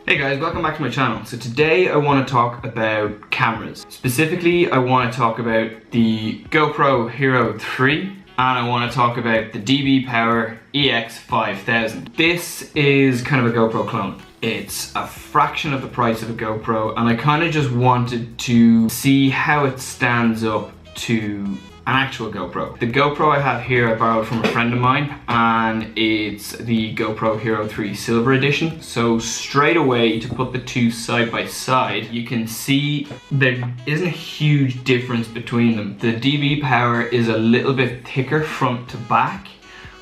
Hey guys, welcome back to my channel. So today I want to talk about cameras. Specifically, I want to talk about the GoPro Hero 3 and I want to talk about the DBPower EX5000. This is kind of a GoPro clone. It's a fraction of the price of a GoPro and I kind of just wanted to see how it stands up to an actual GoPro. The GoPro I have here I borrowed from a friend of mine and it's the GoPro Hero 3 Silver Edition. So straight away, to put the two side by side, you can see there isn't a huge difference between them. The DBPower is a little bit thicker front to back,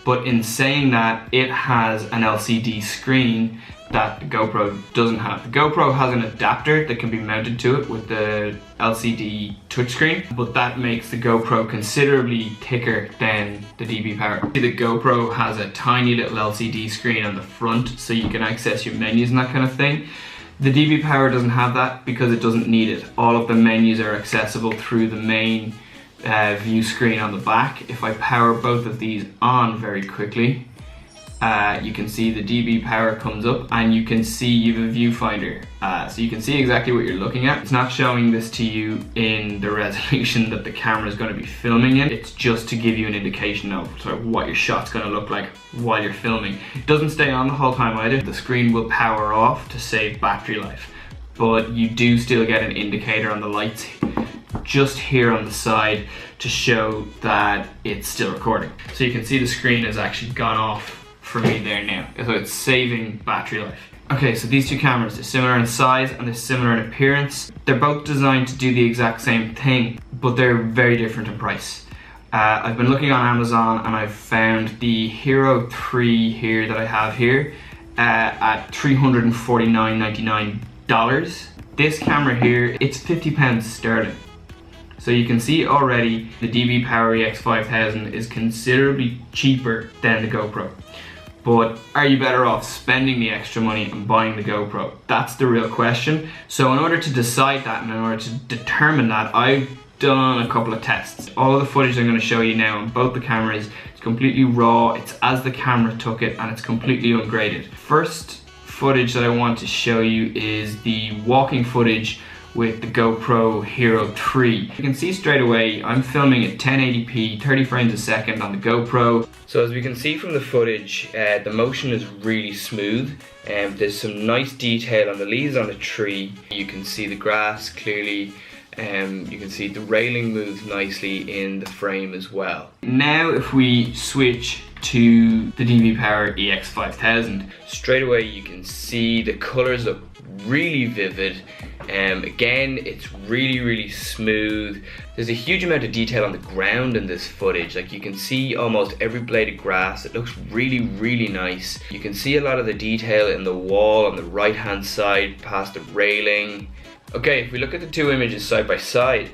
but in saying that, it has an LCD screen that the GoPro doesn't have. The GoPro has an adapter that can be mounted to it with the LCD touchscreen, but that makes the GoPro considerably thicker than the DBPower. The GoPro has a tiny little LCD screen on the front so you can access your menus and that kind of thing. The DBPower doesn't have that because it doesn't need it. All of the menus are accessible through the main view screen on the back. If I power both of these on very quickly, you can see the DBPower comes up and you can see you have a viewfinder. So you can see exactly what you're looking at. It's not showing this to you in the resolution that the camera is going to be filming in. It's just to give you an indication of sort of what your shot's going to look like while you're filming. It doesn't stay on the whole time either. The screen will power off to save battery life, but you do still get an indicator on the lights just here on the side to show that it's still recording. So you can see the screen has actually gone off for me there now, so it's saving battery life. Okay, so these two cameras are similar in size and they're similar in appearance. They're both designed to do the exact same thing, but they're very different in price. I've been looking on Amazon and I've found the Hero 3 here that I have here at $349.99. This camera here, it's £50 sterling. So you can see already the DBPower EX5000 is considerably cheaper than the GoPro. But are you better off spending the extra money and buying the GoPro? That's the real question. So in order to decide that and in order to determine that, I've done a couple of tests. All of the footage I'm going to show you now on both the cameras, it's completely raw, it's as the camera took it, and it's completely ungraded. First footage that I want to show you is the walking footage with the GoPro Hero 3. You can see straight away I'm filming at 1080p, 30 frames a second on the GoPro. So as we can see from the footage, the motion is really smooth and there's some nice detail on the leaves on the tree. You can see the grass clearly, you can see the railing moves nicely in the frame as well. Now if we switch to the DBPower EX5000, straight away you can see the colors look really vivid. Again, it's really smooth. There's a huge amount of detail on the ground in this footage. Like you can see almost every blade of grass. It looks really nice. You can see a lot of the detail in the wall on the right hand side past the railing. Okay, if we look at the two images side by side,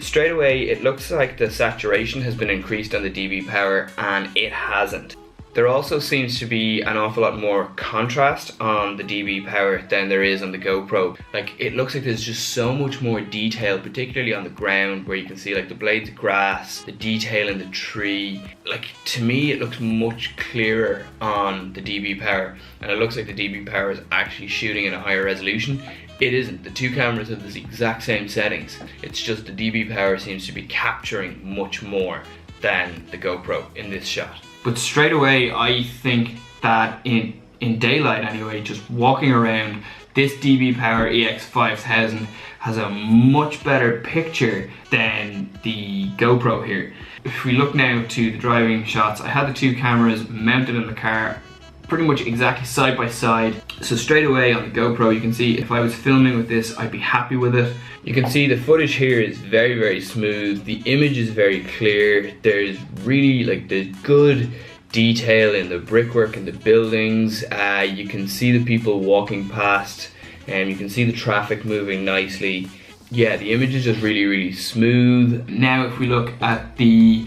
straight away it looks like the saturation has been increased on the DBPower and it hasn't. There also seems to be an awful lot more contrast on the DBPower than there is on the GoPro. Like it looks like there's just so much more detail, particularly on the ground where you can see like the blades of grass, the detail in the tree. Like to me it looks much clearer on the DBPower and it looks like the DBPower is actually shooting in a higher resolution. It isn't. The two cameras have the exact same settings. It's just the DBPower seems to be capturing much more than the GoPro in this shot. But straight away, I think that in daylight anyway, just walking around, this DBPower EX5000 has a much better picture than the GoPro here. If we look now to the driving shots, I had the two cameras mounted in the car pretty much exactly side by side. So straight away on the GoPro, you can see if I was filming with this, I'd be happy with it. You can see the footage here is very smooth. The image is very clear. There's really like the good detail in the brickwork and the buildings. You can see the people walking past and you can see the traffic moving nicely. Yeah, the image is just really smooth. Now if we look at the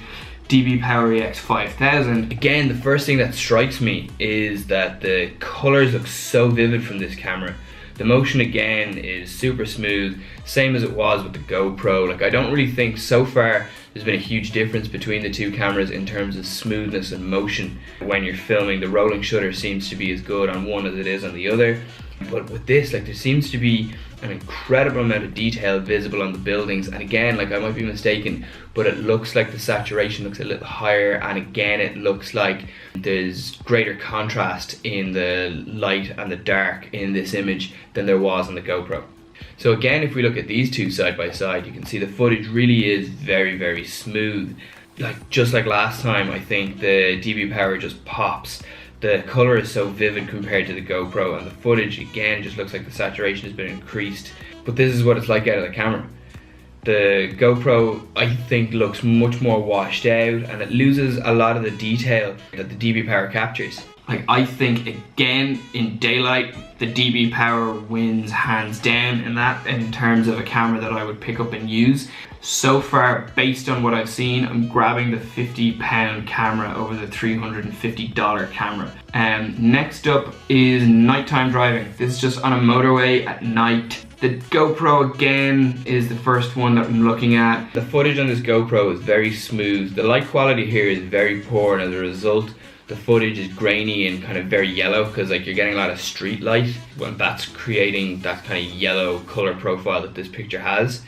DBPower EX5000, again the first thing that strikes me is that the colors look so vivid from this camera. The motion again is super smooth, same as it was with the GoPro. Like I don't really think so far there's been a huge difference between the two cameras in terms of smoothness and motion. When you're filming, the rolling shutter seems to be as good on one as it is on the other. But with this, like, there seems to be an incredible amount of detail visible on the buildings, and again, like, I might be mistaken, but it looks like the saturation looks a little higher, and again it looks like there's greater contrast in the light and the dark in this image than there was on the GoPro. So again, if we look at these two side by side, you can see the footage really is very, very smooth. Like, just like last time, I think the DBPower just pops. The color is so vivid compared to the GoPro, and the footage again just looks like the saturation has been increased. But this is what it's like out of the camera. The GoPro, I think, looks much more washed out, and it loses a lot of the detail that the DBPower captures. Like, I think again in daylight the DBPower wins hands down in terms of a camera that I would pick up and use. So far, based on what I've seen, I'm grabbing the £50 camera over the $350 camera. Next up is nighttime driving. This is just on a motorway at night. The GoPro again is the first one that I'm looking at. The footage on this GoPro is very smooth. The light quality here is very poor, and as a result the footage is grainy and kind of very yellow, because like you're getting a lot of street light when that's creating that kind of yellow color profile that this picture has.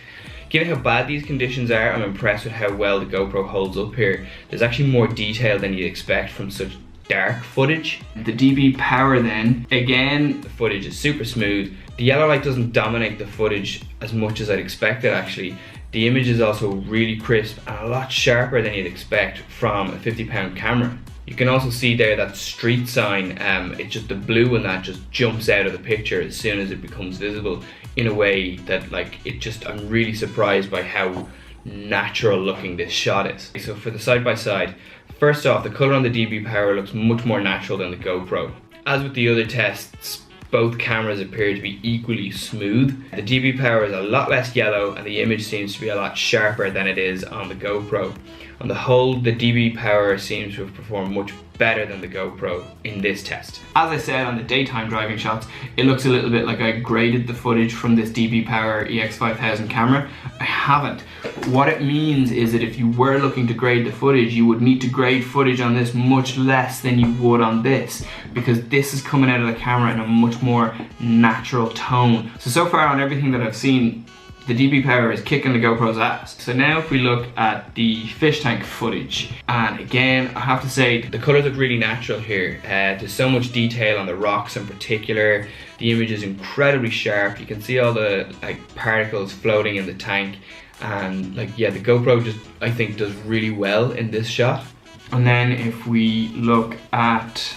Given how bad these conditions are, I'm impressed with how well the GoPro holds up here. There's actually more detail than you'd expect from such dark footage. The DBPower then, again, the footage is super smooth. The yellow light doesn't dominate the footage as much as I'd expected actually. The image is also really crisp and a lot sharper than you'd expect from a £50 camera. You can also see there that street sign, it's just the blue in that just jumps out of the picture as soon as it becomes visible in a way that, like, I'm really surprised by how natural looking this shot is. So for the side by side, first off, the color on the DBPower looks much more natural than the GoPro. As with the other tests, both cameras appear to be equally smooth. The DBPower is a lot less yellow and the image seems to be a lot sharper than it is on the GoPro. On the whole, the DBPower seems to have performed much better than the GoPro in this test. As I said, on the daytime driving shots, it looks a little bit like I graded the footage from this DBPower EX5000 camera. I haven't. What it means is that if you were looking to grade the footage, you would need to grade footage on this much less than you would on this, because this is coming out of the camera in a much more natural tone. So far on everything that I've seen, the DBPower is kicking the GoPro's ass. So now if we look at the fish tank footage, and again I have to say the colours look really natural here. There's so much detail on the rocks in particular. The image is incredibly sharp. You can see all the particles floating in the tank, and the GoPro just, I think, does really well in this shot. And then if we look at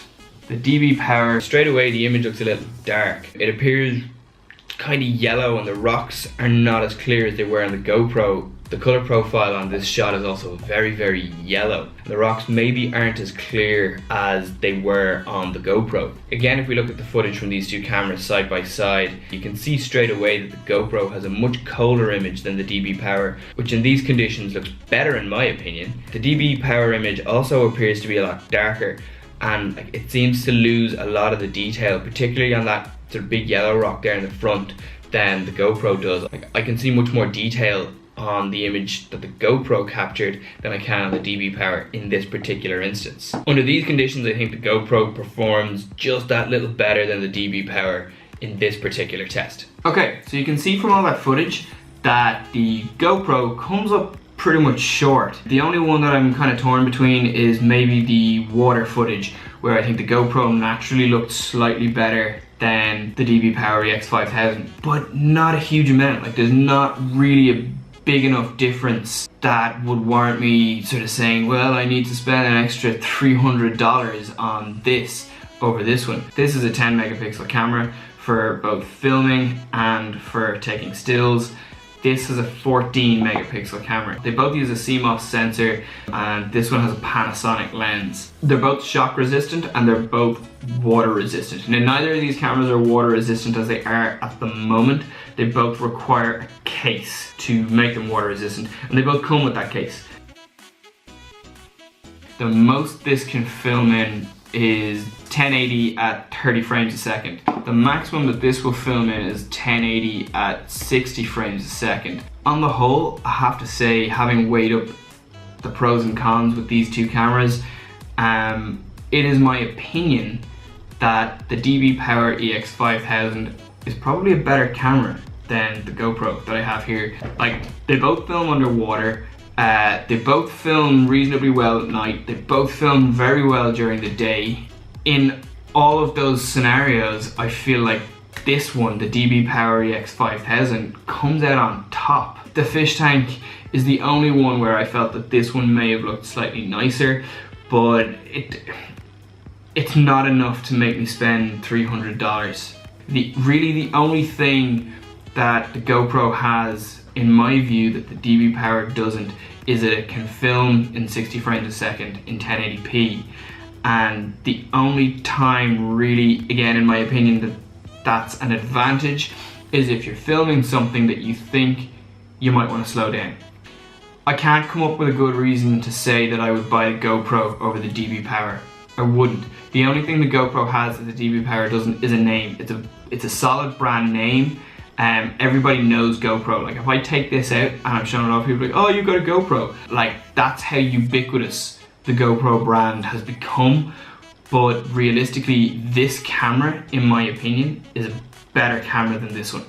the DBPower, straight away the image looks a little dark. It appears kind of yellow and the rocks are not as clear as they were on the GoPro. The color profile on this shot is also very, very yellow. The rocks maybe aren't as clear as they were on the GoPro. Again, if we look at the footage from these two cameras side by side, you can see straight away that the GoPro has a much colder image than the DBPower, which in these conditions looks better in my opinion. The DBPower image also appears to be a lot darker, and it seems to lose a lot of the detail, particularly on that sort of big yellow rock there in the front, than the GoPro does. I can see much more detail on the image that the GoPro captured than I can on the DBPower in this particular instance. Under these conditions, I think the GoPro performs just that little better than the DBPower in this particular test. Okay, so you can see from all that footage that the GoPro comes up pretty much short. The only one that I'm kind of torn between is maybe the water footage, where I think the GoPro naturally looked slightly better than the DBPower EX5000, but not a huge amount. There's not really a big enough difference that would warrant me sort of saying, well, I need to spend an extra $300 on this over this one. This is a 10 megapixel camera for both filming and for taking stills. This is a 14 megapixel camera. They both use a CMOS sensor, and this one has a Panasonic lens. They're both shock resistant and they're both water resistant. Now, neither of these cameras are water resistant as they are at the moment. They both require a case to make them water resistant, and they both come with that case. The most this can film in is 1080 at 30 frames a second. The maximum that this will film in is 1080 at 60 frames a second. On the whole, I have to say, having weighed up the pros and cons with these two cameras, it is my opinion that the DBPower EX5000 is probably a better camera than the GoPro that I have here. Like, they both film underwater, they both film reasonably well at night, they both film very well during the day. In all of those scenarios, I feel like this one, the DBPower EX5000, comes out on top. The fish tank is the only one where I felt that this one may have looked slightly nicer, but it's not enough to make me spend $300. Really the only thing that the GoPro has, in my view, that the DBPower doesn't, is that it can film in 60 frames a second in 1080p. And the only time really, again in my opinion, that's an advantage is if you're filming something that you think you might want to slow down. I can't come up with a good reason to say that I would buy a GoPro over the DBPower. I wouldn't. The only thing the GoPro has that the DBPower doesn't is a name. It's a solid brand name. Everybody knows GoPro. Like, if I take this out and I'm showing it off, people are like, oh, you got a GoPro. Like, that's how ubiquitous the GoPro brand has become. But realistically, this camera, in my opinion, is a better camera than this one.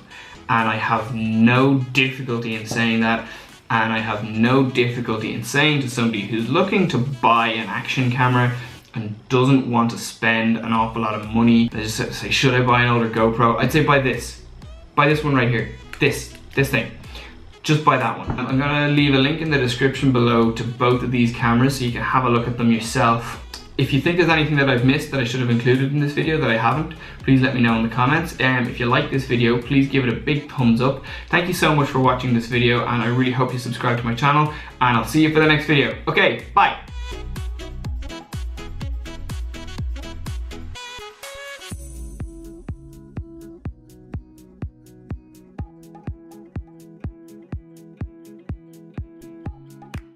And I have no difficulty in saying that. And I have no difficulty in saying to somebody who's looking to buy an action camera and doesn't want to spend an awful lot of money, they just say, should I buy an older GoPro? I'd say buy this. Buy this one right here. This thing. Just buy that one. I'm gonna leave a link in the description below to both of these cameras so you can have a look at them yourself. If you think there's anything that I've missed that I should have included in this video that I haven't, please let me know in the comments. If you like this video, please give it a big thumbs up. Thank you so much for watching this video, and I really hope you subscribe to my channel, and I'll see you for the next video. Okay, bye.